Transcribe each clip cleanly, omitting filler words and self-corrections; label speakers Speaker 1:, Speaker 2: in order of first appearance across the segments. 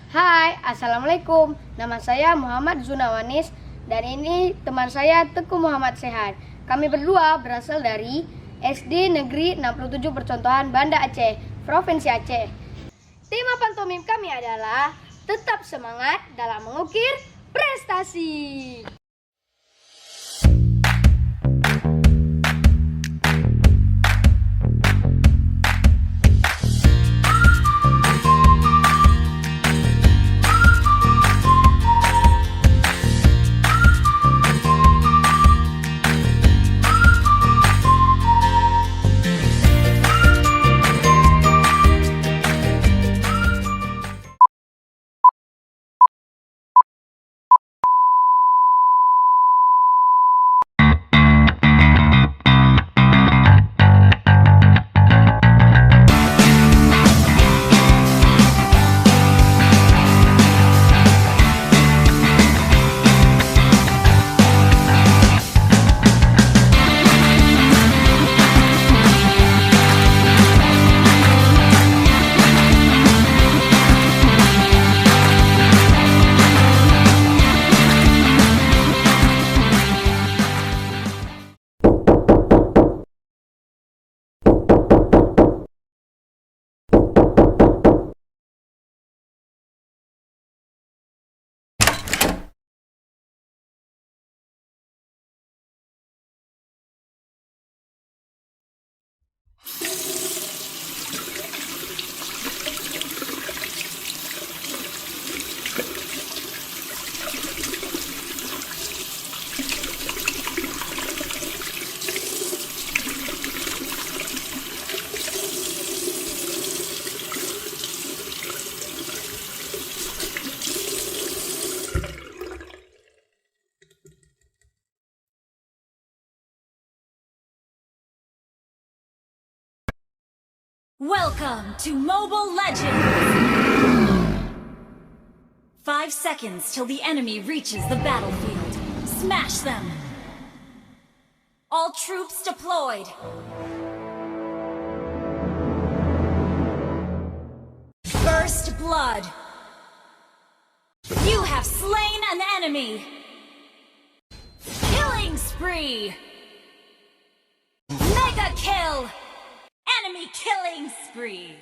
Speaker 1: Hai, Assalamualaikum. Nama saya Muhammad Zunawanis dan ini teman saya Teguh Muhammad Sehat. Kami berdua berasal dari SD Negeri 67 Percontohan Banda Aceh, Provinsi Aceh. Tema pantomim kami adalah tetap semangat dalam mengukir prestasi.
Speaker 2: Welcome to Mobile Legends! 5 seconds till the enemy reaches the battlefield. Smash them! All troops deployed! First blood! You have slain an enemy! Killing spree! Mega kill! Enemy killing spree!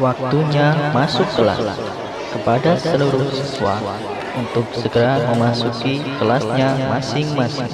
Speaker 3: Waktunya masuk kelas. Kepada seluruh siswa untuk segera memasuki kelasnya masing-masing.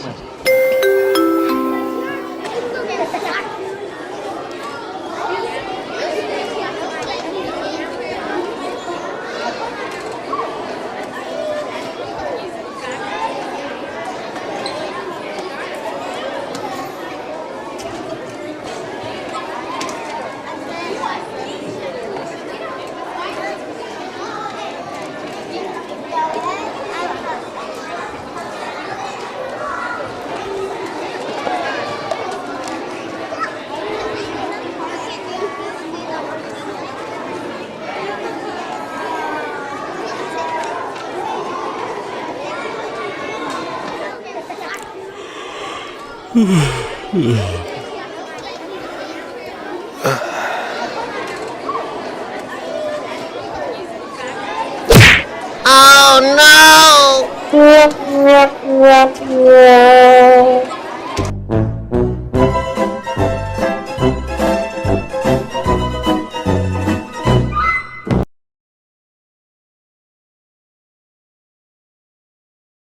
Speaker 4: Oh no!